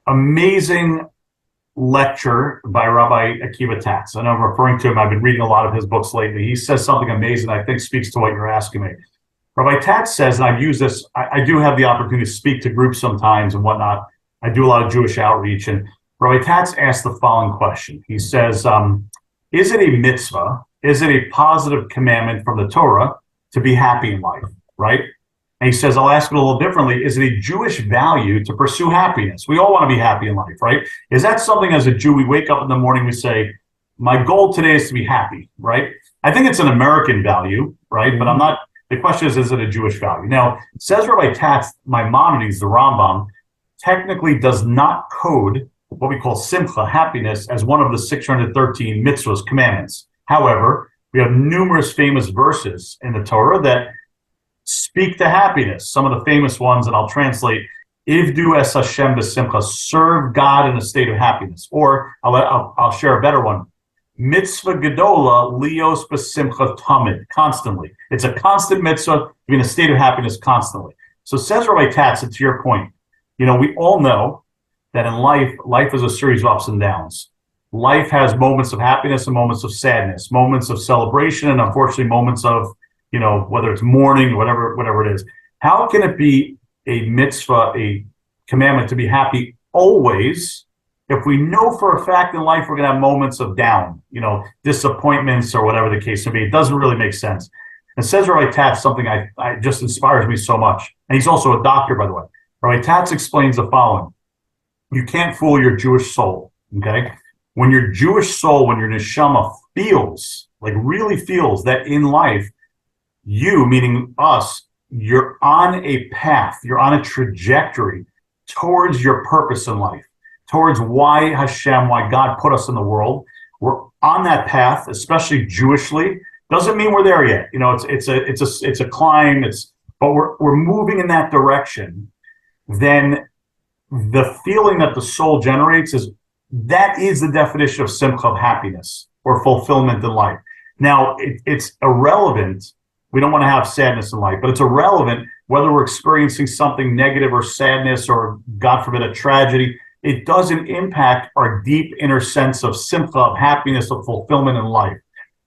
Amazing lecture by Rabbi Akiva Tatz. I know I'm referring to him. I've been reading a lot of his books lately. He says something amazing I think speaks to what you're asking me. Rabbi Tatz says, and I've used this, I do have the opportunity to speak to groups sometimes and whatnot. I do a lot of Jewish outreach. And Rabbi Tatz asked the following question. He says, is it a mitzvah? Is it a positive commandment from the Torah to be happy in life, right? And he says, I'll ask it a little differently. Is it a Jewish value to pursue happiness? We all want to be happy in life, right? Is that something as a Jew, we wake up in the morning, we say, my goal today is to be happy, right? I think it's an American value, right? But the question is it a Jewish value? Now, says Rabbi Tatz, Maimonides, the Rambam, technically does not code what we call simcha, happiness, as one of the 613 mitzvahs, commandments. However, we have numerous famous verses in the Torah that speak to happiness. Some of the famous ones, and I'll translate, Ivdu es Hashem b'simcha, serve God in a state of happiness. Or I'll share a better one. Mitzvah gedola lios b'simcha tamid, constantly. It's a constant mitzvah to be in a state of happiness constantly. So says Rabbi Tatz, to your point, we all know that in life is a series of ups and downs. Life has moments of happiness and moments of sadness, moments of celebration, and unfortunately moments of, whether it's mourning, whatever it is. How can it be a mitzvah, a commandment to be happy always, if we know for a fact in life we're going to have moments of down, disappointments or whatever the case may be? It doesn't really make sense. And says Rabbi Tatz something I just inspires me so much. And he's also a doctor, by the way. Rabbi Tatz explains the following. You can't fool your Jewish soul, okay? When your Jewish soul, when your neshama really feels that in life, you, meaning us, you're on a path, you're on a trajectory towards your purpose in life, towards why God put us in the world. We're on that path, especially Jewishly. Doesn't mean we're there yet. It's a climb. But we're moving in that direction. Then the feeling that the soul generates that is the definition of simcha, of happiness or fulfillment in life. Now, it's irrelevant. We don't want to have sadness in life, but it's irrelevant whether we're experiencing something negative or sadness or, God forbid, a tragedy. It doesn't impact our deep inner sense of simcha, of happiness, of fulfillment in life.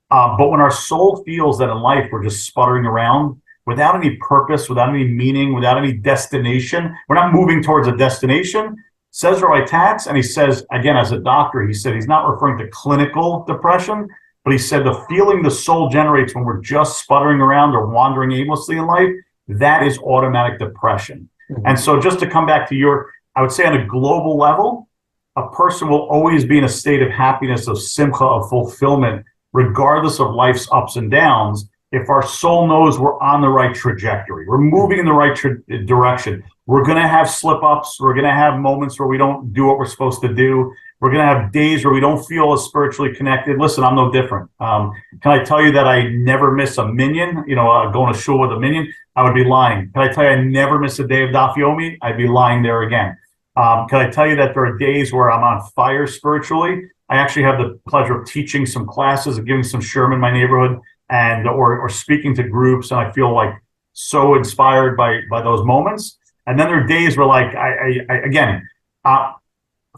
But when our soul feels that in life we're just sputtering around without any purpose, without any meaning, without any destination, we're not moving towards a destination, says Rabbi Tatz, and he says, again, as a doctor, he said he's not referring to clinical depression, but he said the feeling the soul generates when we're just sputtering around or wandering aimlessly in life, that is automatic depression. Mm-hmm. And so just to come back to I would say on a global level, a person will always be in a state of happiness, of simcha, of fulfillment, regardless of life's ups and downs, if our soul knows we're on the right trajectory, we're moving in the right direction. We're going to have slip-ups. We're going to have moments where we don't do what we're supposed to do. We're going to have days where we don't feel as spiritually connected. Listen, I'm no different. Can I tell you that I never miss a minyan? Going to shul with a minyan? I would be lying. Can I tell you I never miss a day of daf yomi? I'd be lying there again. Can I tell you that there are days where I'm on fire spiritually? I actually have the pleasure of teaching some classes and giving some shiur in my neighborhood, and or speaking to groups, and I feel like so inspired by those moments. And then there are days where, like,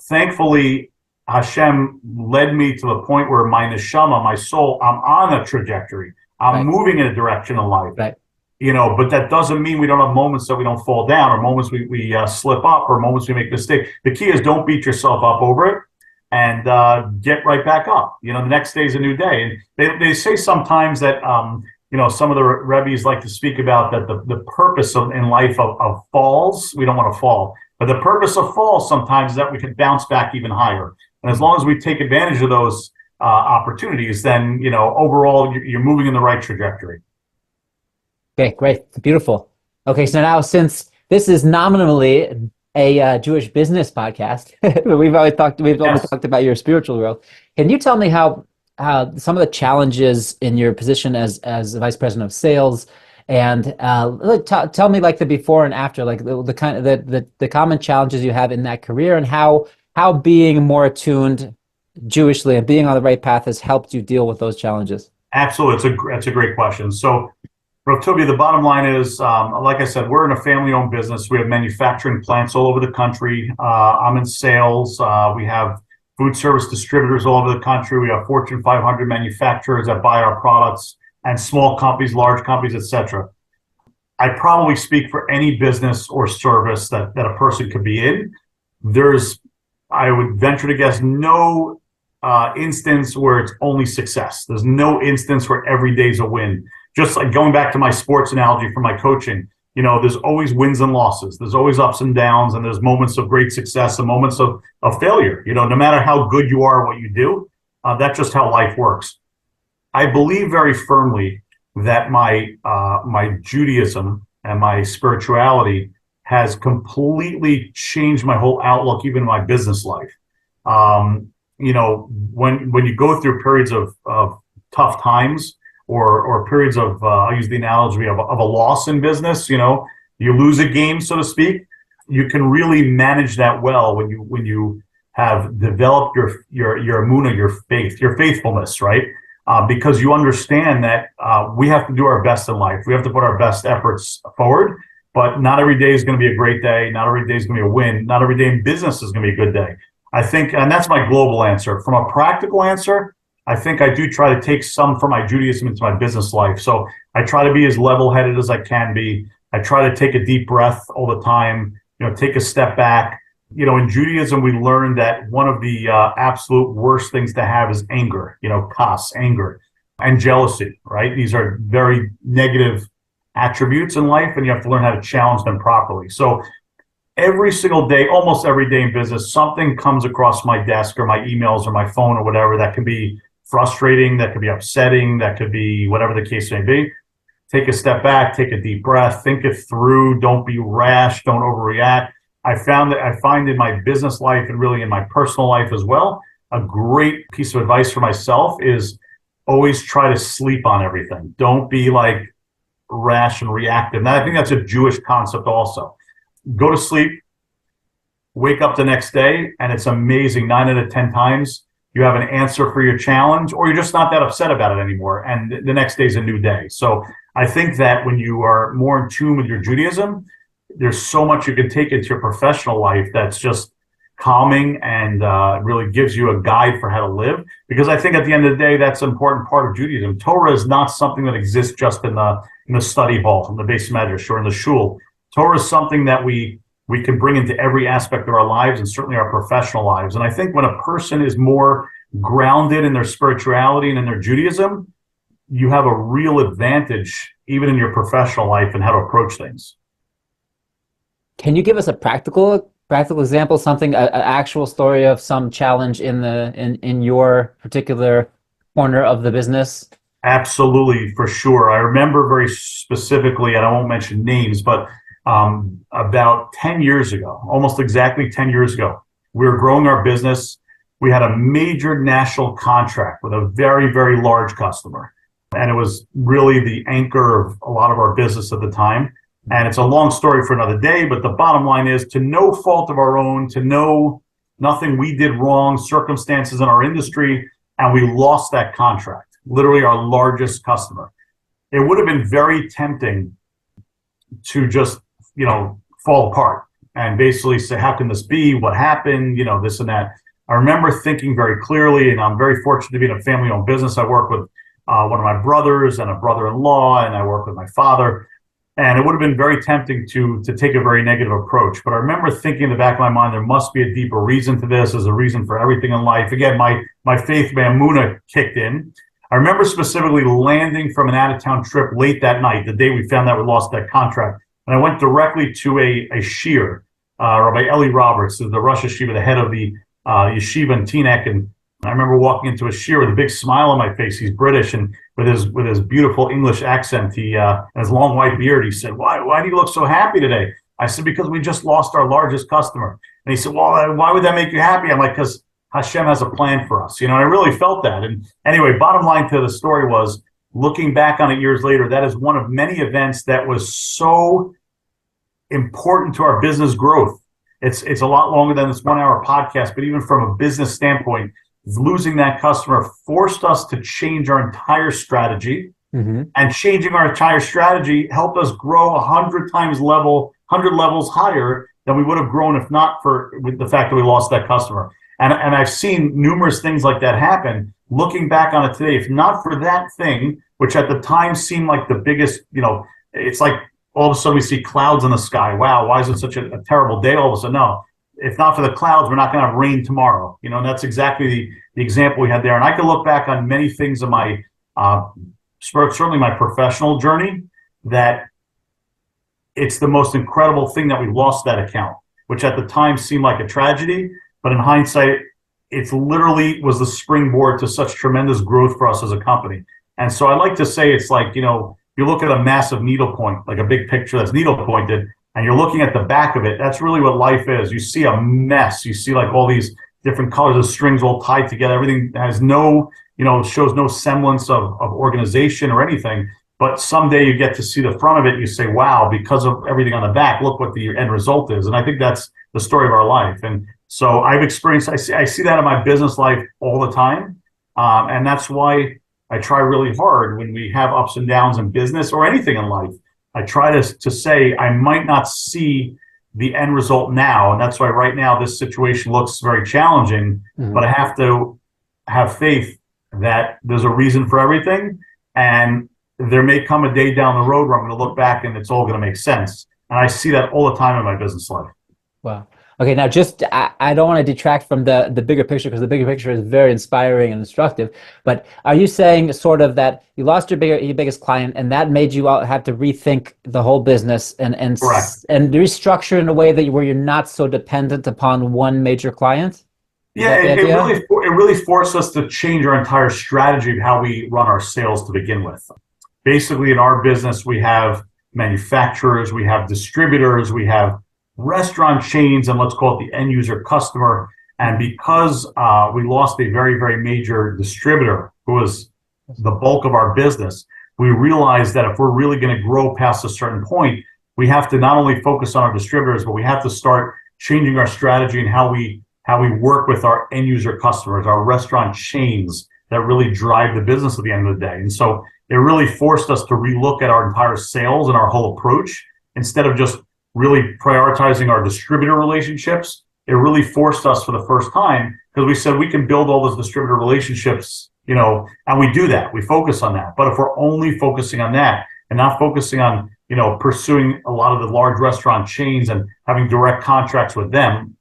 thankfully, Hashem led me to the point where my neshama, my soul, I'm on a trajectory. I'm moving in a direction in life. Right. But that doesn't mean we don't have moments that we don't fall down, or moments we slip up, or moments we make mistakes. The key is don't beat yourself up over it, and get right back up. The next day is a new day. And they say sometimes that, some of the Rebbes like to speak about that the purpose in life of falls, we don't want to fall. But the purpose of falls sometimes is that we can bounce back even higher. And as long as we take advantage of those opportunities, then, overall, you're moving in the right trajectory. Okay, great. Beautiful. Okay, so now since this is nominally a Jewish business podcast, we've always talked about your spiritual growth. Can you tell me how some of the challenges in your position as vice president of sales, and tell me like the before and after, like the common challenges you have in that career, and how being more attuned Jewishly and being on the right path has helped you deal with those challenges? Absolutely, that's a great question. So, Rav Tobi, the bottom line is, like I said, we're in a family-owned business. We have manufacturing plants all over the country. I'm in sales. We have food service distributors all over the country. We have Fortune 500 manufacturers that buy our products, and small companies, large companies, etc. I probably speak for any business or service that a person could be in. There's, I would venture to guess, no instance where it's only success. There's no instance where every day's a win. Just like going back to my sports analogy for my coaching, there's always wins and losses. There's always ups and downs, and there's moments of great success and moments of failure. No matter how good you are at what you do, that's just how life works. I believe very firmly that my Judaism and my spirituality has completely changed my whole outlook, even in my business life. When you go through periods of tough times, or periods of, I'll use the analogy of a loss in business, you lose a game, so to speak, you can really manage that well when you have developed your emunah, your faith, your faithfulness, right? Because you understand that we have to do our best in life. We have to put our best efforts forward, but not every day is going to be a great day. Not every day is going to be a win. Not every day in business is going to be a good day. I think, and that's my global answer. From a practical answer, I think I do try to take some from my Judaism into my business life. So I try to be as level-headed as I can be. I try to take a deep breath all the time, take a step back. In Judaism, we learned that one of the absolute worst things to have is anger, kas, anger, and jealousy, right? These are very negative attributes in life, and you have to learn how to challenge them properly. So every single day, almost every day in business, something comes across my desk or my emails or my phone or whatever that can be frustrating, that could be upsetting, that could be whatever the case may be. Take a step back, take a deep breath, think it through, don't be rash, don't overreact. I find in my business life and really in my personal life as well, a great piece of advice for myself is always try to sleep on everything. Don't be like rash and reactive. And I think that's a Jewish concept also. Go to sleep, wake up the next day and it's amazing. 9 out of 10 times you have an answer for your challenge, or you're just not that upset about it anymore. And the next day is a new day. So I think that when you are more in tune with your Judaism, there's so much you can take into your professional life that's just calming and really gives you a guide for how to live. Because I think at the end of the day, that's an important part of Judaism. Torah is not something that exists just in the study hall, in the base medrash, or in the shul. Torah is something that we can bring into every aspect of our lives, and certainly our professional lives. And I think when a person is more grounded in their spirituality and in their Judaism, you have a real advantage even in your professional life and how to approach things. Can you give us a practical example, something, an actual story of some challenge in your particular corner of the business? Absolutely, for sure. I remember very specifically, and I won't mention names, but about 10 years ago, almost exactly 10 years ago, we were growing our business. We had a major national contract with a very, very large customer. And it was really the anchor of a lot of our business at the time. And it's a long story for another day, but the bottom line is, to no fault of our own, to no nothing we did wrong, circumstances in our industry, and we lost that contract, literally our largest customer. It would have been very tempting to just, fall apart and basically say, how can this be? What happened? This and that. I remember thinking very clearly, and I'm very fortunate to be in a family-owned business. I work with one of my brothers and a brother-in-law, and I work with my father. And it would have been very tempting to take a very negative approach. But I remember thinking in the back of my mind, there must be a deeper reason to this. There's a reason for everything in life. Again, my faith, my emunah, kicked in. I remember specifically landing from an out-of-town trip late that night, the day we found out we lost that contract. And I went directly to a shir, Rabbi Eli Roberts, the Rosh Yeshiva, the head of the yeshiva in Teaneck. And I remember walking into a shir with a big smile on my face. He's British, and with his beautiful English accent, and his long white beard, he said, "Why do you look so happy today?" I said, "Because we just lost our largest customer." And he said, "Well, why would that make you happy?" I'm like, "Because Hashem has a plan for us." And I really felt that. And anyway, bottom line to the story was, looking back on it years later, that is one of many events that was so important to our business growth. It's a lot longer than this 1 hour podcast, but even from a business standpoint, losing that customer forced us to change our entire strategy. Mm-hmm. And changing our entire strategy helped us grow 100 levels higher than we would have grown if not for with the fact that we lost that customer. And I've seen numerous things like that happen. Looking back on it today, if not for that thing, which at the time seemed like the biggest, it's like all of a sudden we see clouds in the sky. Wow, why is it such a terrible day all of a sudden? No. If not for the clouds, we're not going to have rain tomorrow. And that's exactly the example we had there. And I can look back on many things in my, certainly my professional journey, that it's the most incredible thing that we lost that account, which at the time seemed like a tragedy. But in hindsight, it literally was the springboard to such tremendous growth for us as a company. And so I like to say it's like, you look at a massive needlepoint, like a big picture that's needle pointed, and you're looking at the back of it. That's really what life is. You see a mess. You see like all these different colors of strings all tied together. Everything has no, shows no semblance of organization or anything. But someday you get to see the front of it. You say, wow, because of everything on the back, look what the end result is. And I think that's the story of our life. And so I've experienced, I see that in my business life all the time. And that's why I try really hard when we have ups and downs in business or anything in life. I try to say I might not see the end result now. And that's why right now this situation looks very challenging, but I have to have faith that there's a reason for everything. And there may come a day down the road where I'm going to look back and it's all going to make sense. And I see that all the time in my business life. Wow. Okay, now I don't want to detract from the bigger picture, because the bigger picture is very inspiring and instructive. But are you saying sort of that you lost your biggest client and that made you have to rethink the whole business and restructure in a way that where you're not so dependent upon one major client? Yeah, it really forced us to change our entire strategy of how we run our sales to begin with. Basically, in our business, we have manufacturers, we have distributors, we have restaurant chains, and let's call it the end user customer. And because we lost a very, very major distributor who was the bulk of our business, we realized that if we're really going to grow past a certain point, we have to not only focus on our distributors, but we have to start changing our strategy and how we work with our end user customers, our restaurant chains that really drive the business at the end of the day. And so it really forced us to relook at our entire sales and our whole approach. Instead of just really prioritizing our distributor relationships, it really forced us for the first time, because we said we can build all those distributor relationships, and we do that. We focus on that. But if we're only focusing on that and not focusing on, pursuing a lot of the large restaurant chains and having direct contracts with them,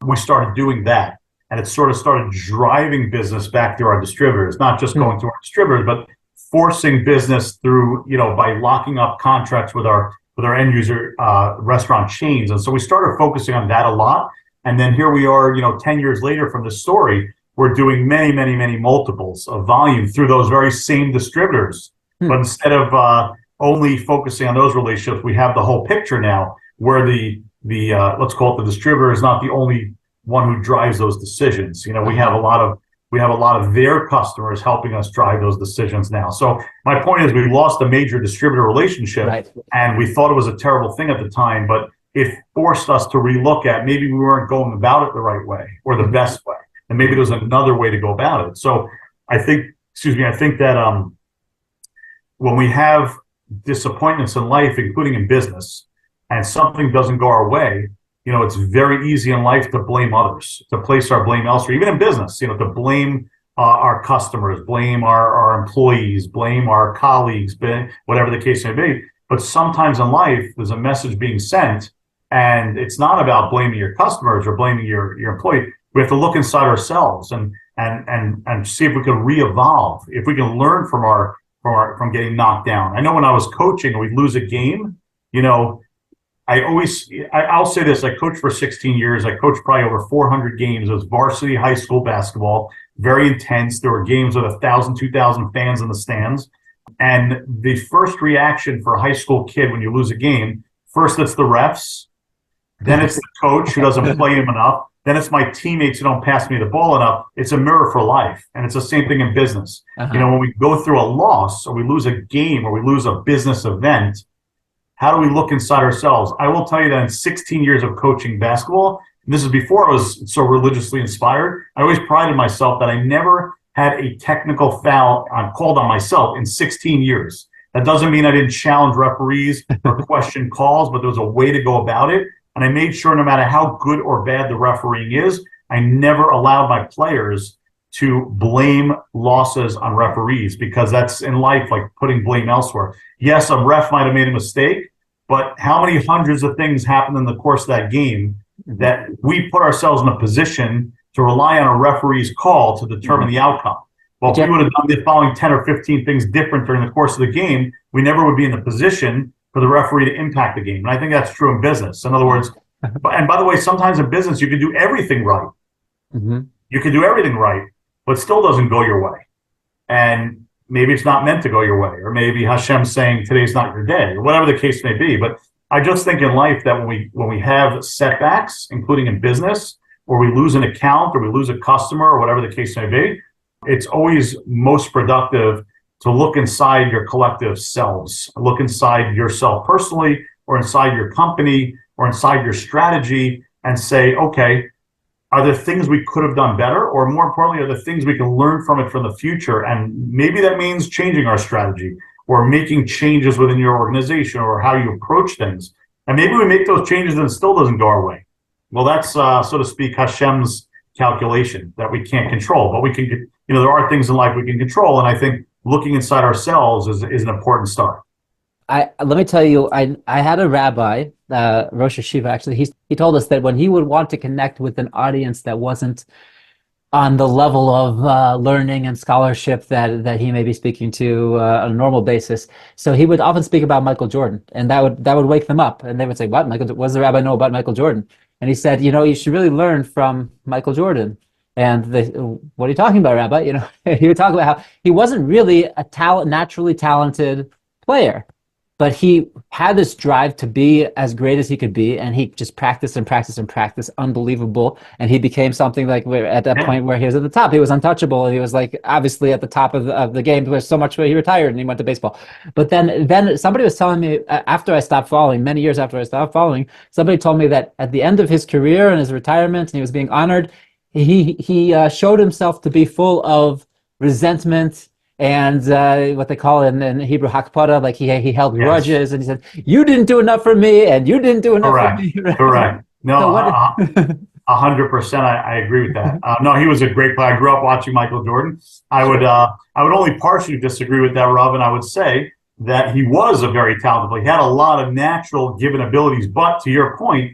we started doing that. And it sort of started driving business back through our distributors, not just going to our distributors, but forcing business through, by locking up contracts with our end user restaurant chains. And so we started focusing on that a lot. And then here we are, 10 years later from this story, we're doing many, many, many multiples of volume through those very same distributors. But instead of only focusing on those relationships, we have the whole picture now, where the let's call it the distributor is not the only one who drives those decisions. We have a lot of their customers helping us drive those decisions now. So my point is, we lost a major distributor relationship, right, and we thought it was a terrible thing at the time, but it forced us to relook at maybe we weren't going about it the right way or the best way, and maybe there's another way to go about it. So I think that when we have disappointments in life, including in business, and something doesn't go our way, it's very easy in life to blame others, to place our blame elsewhere, even in business, to blame our customers, blame our employees, blame our colleagues, whatever the case may be. But sometimes in life, there's a message being sent, and it's not about blaming your customers or blaming your employee. We have to look inside ourselves and see if we can re-evolve, if we can learn from getting knocked down. I know when I was coaching and we'd lose a game, I'll say this, I coached for 16 years. I coached probably over 400 games. It was varsity high school basketball, very intense. There were games with 1,000, 2,000 fans in the stands. And the first reaction for a high school kid when you lose a game, first it's the refs, then it's the coach who doesn't play him enough, then it's my teammates who don't pass me the ball enough. It's a mirror for life. And it's the same thing in business. When we go through a loss or we lose a game or we lose a business event, how do we look inside ourselves? I will tell you that in 16 years of coaching basketball, and this is before I was so religiously inspired, I always prided myself that I never had a technical foul called on myself in 16 years. That doesn't mean I didn't challenge referees or question calls, but there was a way to go about it. And I made sure no matter how good or bad the refereeing is, I never allowed my players to blame losses on referees, because that's in life like putting blame elsewhere. Yes, a ref might have made a mistake, but how many hundreds of things happened in the course of that game that we put ourselves in a position to rely on a referee's call to determine the outcome? Well, if we would have done the following 10 or 15 things different during the course of the game, we never would be in the position for the referee to impact the game. And I think that's true in business. In other words, and by the way, sometimes in business, you can do everything right. You can do everything right, but still doesn't go your way. And maybe it's not meant to go your way, or maybe Hashem's saying today's not your day, or whatever the case may be. But I just think in life that when we have setbacks, including in business, or we lose an account, or we lose a customer, or whatever the case may be, it's always most productive to look inside your collective selves, look inside yourself personally, or inside your company, or inside your strategy, and say, okay, are there things we could have done better? Or more importantly, are there things we can learn from it for the future? And maybe that means changing our strategy or making changes within your organization or how you approach things. And maybe we make those changes and it still doesn't go our way. Well, that's, so to speak, Hashem's calculation that we can't control. But we can, there are things in life we can control. And I think looking inside ourselves is an important start. Let me tell you, I had a rabbi, Rosh Hashiva, actually, he told us that when he would want to connect with an audience that wasn't on the level of learning and scholarship that he may be speaking to on a normal basis, so he would often speak about Michael Jordan, and that would wake them up, and they would say, what does the rabbi know about Michael Jordan? And he said, you should really learn from Michael Jordan. And what are you talking about, Rabbi? He would talk about how he wasn't really a naturally talented player. but he had this drive to be as great as he could be, and he just practiced and practiced and practiced, unbelievable. And he became something like at that point where he was at the top. He was untouchable. He was like obviously at the top of the game. There's so much where he retired and he went to baseball. But then somebody was telling me after I stopped following, many years after I stopped following, somebody told me that at the end of his career and his retirement, and he was being honored, he showed himself to be full of resentment and what they call in Hebrew hakpara, like he held grudges, and he said, "You didn't do enough for me, and you didn't do enough for me." Correct. No, So 100%. I agree with that. No, he was a great player. I grew up watching Michael Jordan. I would only partially disagree with that, Rob, and I would say that he was a very talented player. He had a lot of natural given abilities, but to your point,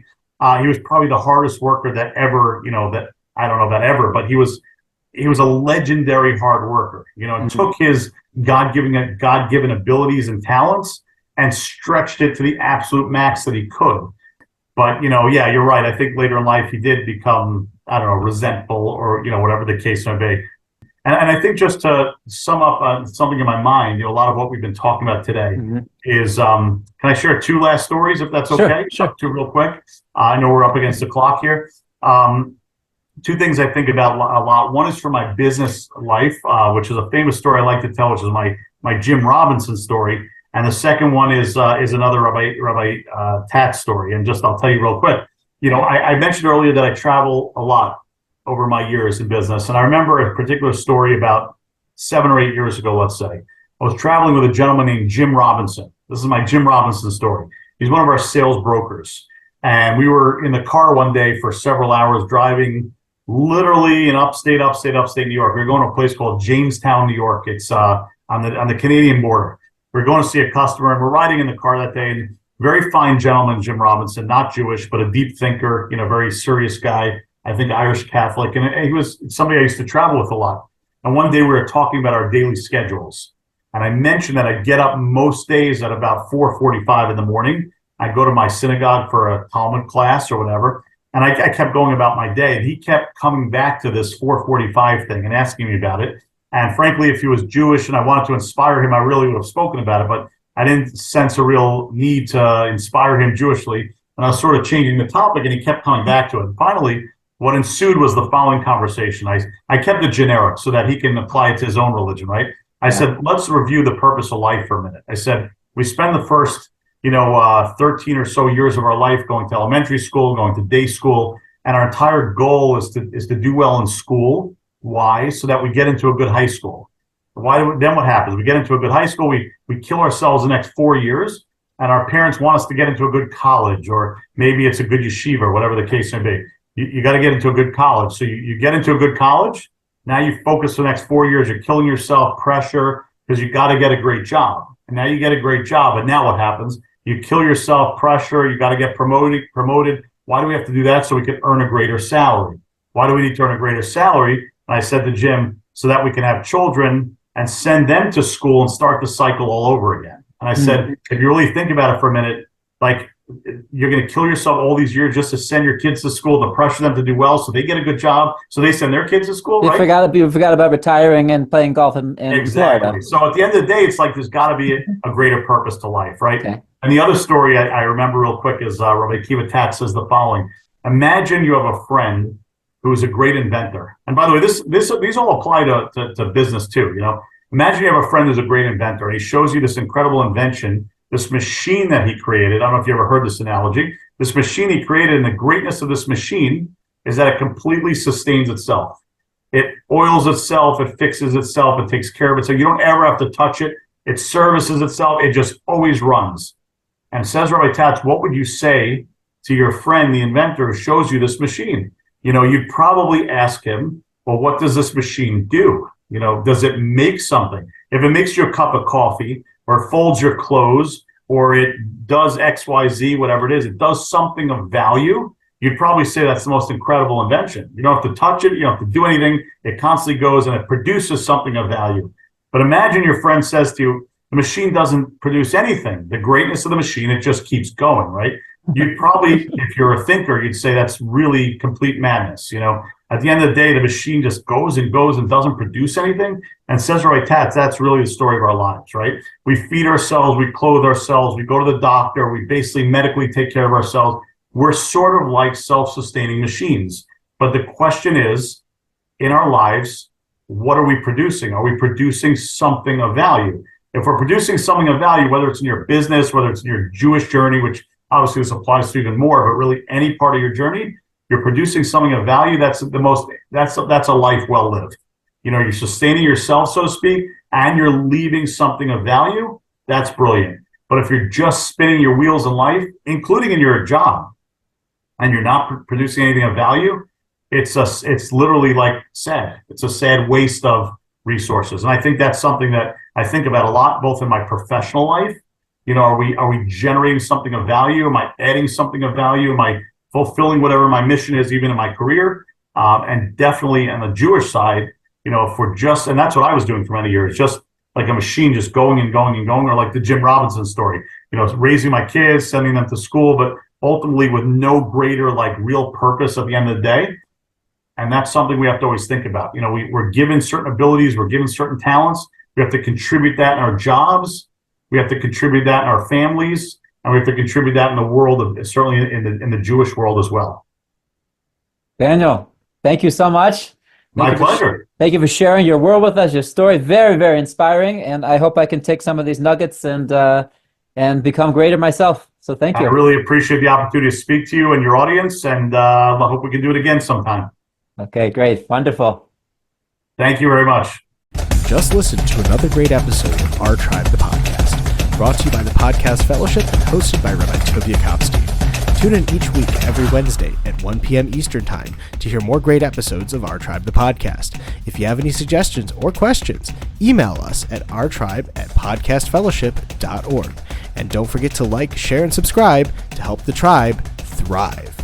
he was probably the hardest worker that ever, that I don't know about ever, but he was a legendary hard worker, and took his God-given abilities and talents and stretched it to the absolute max that he could. But, yeah, you're right. I think later in life he did become, I don't know, resentful or, whatever the case may be. And I think just to sum up something in my mind, a lot of what we've been talking about today is, can I share 2 last stories if that's okay? Sure. 2 real quick. I know we're up against the clock here. 2 things I think about a lot. One is for my business life, which is a famous story I like to tell, which is my Jim Robinson story. And the second one is another Rabbi Tatz story. And just I'll tell you real quick. I mentioned earlier that I travel a lot over my years in business. And I remember a particular story about 7 or 8 years ago, let's say. I was traveling with a gentleman named Jim Robinson. This is my Jim Robinson story. He's one of our sales brokers. And we were in the car one day for several hours driving literally in upstate New York. We were going to a place called Jamestown, New York. It's on the Canadian border. We were going to see a customer, and we're riding in the car that day. And very fine gentleman, Jim Robinson, not Jewish, but a deep thinker, very serious guy. I think Irish Catholic, and he was somebody I used to travel with a lot. And one day we were talking about our daily schedules, and I mentioned that I get up most days at about 4:45 in the morning. I go to my synagogue for a Talmud class or whatever. And I kept going about my day, and he kept coming back to this 4:45 thing and asking me about it. And frankly, if he was Jewish and I wanted to inspire him, I really would have spoken about it, but I didn't sense a real need to inspire him Jewishly. And I was sort of changing the topic, and he kept coming back to it. And finally, what ensued was the following conversation. I kept it generic so that he can apply it to his own religion, right? I said, let's review the purpose of life for a minute. I said, we spend the first 13 or so years of our life going to elementary school, going to day school, and our entire goal is to do well in school. Why? So that we get into a good high school. Then what happens? We get into a good high school, we kill ourselves the next 4 years, and our parents want us to get into a good college, or maybe it's a good yeshiva, or whatever the case may be. You got to get into a good college. So you get into a good college, now you focus for the next 4 years, you're killing yourself, pressure, because you got to get a great job. And now you get a great job, and now what happens? You kill yourself, pressure, you got to get promoted. Why do we have to do that? So we can earn a greater salary. Why do we need to earn a greater salary? And I said to Jim, so that we can have children and send them to school and start the cycle all over again. And I said, if you really think about it for a minute, like you're going to kill yourself all these years just to send your kids to school, to pressure them to do well so they get a good job, so they send their kids to school, right? You forgot about retiring and playing golf in exactly. Florida. So at the end of the day, it's like there's got to be a greater purpose to life, right? Okay. And the other story I remember real quick is Rabbi Akiva Tatz says the following. Imagine you have a friend who is a great inventor. And by the way, these all apply to business too. Imagine you have a friend who's a great inventor, and he shows you this incredible invention, this machine that he created. I don't know if you ever heard this analogy. This machine he created, and the greatness of this machine is that it completely sustains itself. It oils itself, it fixes itself, it takes care of it. So you don't ever have to touch it. It services itself. It just always runs. And says Rabbi Tatz, what would you say to your friend, the inventor, who shows you this machine? You'd probably ask him, well, what does this machine do? Does it make something? If it makes you a cup of coffee, or it folds your clothes, or it does X, Y, Z, whatever it is, it does something of value, you'd probably say that's the most incredible invention. You don't have to touch it. You don't have to do anything. It constantly goes and it produces something of value. But imagine your friend says to you, the machine doesn't produce anything. The greatness of the machine, it just keeps going, right? You'd probably, if you're a thinker, you'd say that's really complete madness. At the end of the day, the machine just goes and doesn't produce anything and says, right, that's really the story of our lives, right? We feed ourselves, we clothe ourselves, we go to the doctor, we basically medically take care of ourselves. We're sort of like self-sustaining machines. But the question is, in our lives, what are we producing? Are we producing something of value? If we're producing something of value, whether it's in your business, whether it's in your Jewish journey, which obviously this applies to even more, but really any part of your journey, you're producing something of value. That's a life well lived. You're sustaining yourself, so to speak, and you're leaving something of value. That's brilliant. But if you're just spinning your wheels in life, including in your job, and you're not producing anything of value, it's literally like sad. It's a sad waste of resources. And I think that's something that I think about a lot, both in my professional life. Are we generating something of value? Am I adding something of value? Am I fulfilling whatever my mission is, even in my career? And definitely on the Jewish side, if we're just, and that's what I was doing for many years, just like a machine just going and going and going, or like the Jim Robinson story, raising my kids, sending them to school, but ultimately with no greater like real purpose at the end of the day. And that's something we have to always think about. We're given certain abilities, we're given certain talents. We have to contribute that in our jobs. We have to contribute that in our families, and we have to contribute that in the world, certainly in the Jewish world as well. Daniel, thank you so much. My pleasure. Thank you for sharing your world with us, your story. Very, very inspiring. And I hope I can take some of these nuggets and become greater myself. So thank you. I really appreciate the opportunity to speak to you and your audience, and I hope we can do it again sometime. Okay, great. Wonderful. Thank you very much. Just listened to another great episode of Our Tribe, the podcast, brought to you by the Podcast Fellowship and hosted by Rabbi Tovia Kopstein. Tune in each week every Wednesday at 1 p.m. Eastern Time to hear more great episodes of Our Tribe, the podcast. If you have any suggestions or questions, email us at ourtribe@podcastfellowship.org. And don't forget to like, share, and subscribe to help the tribe thrive.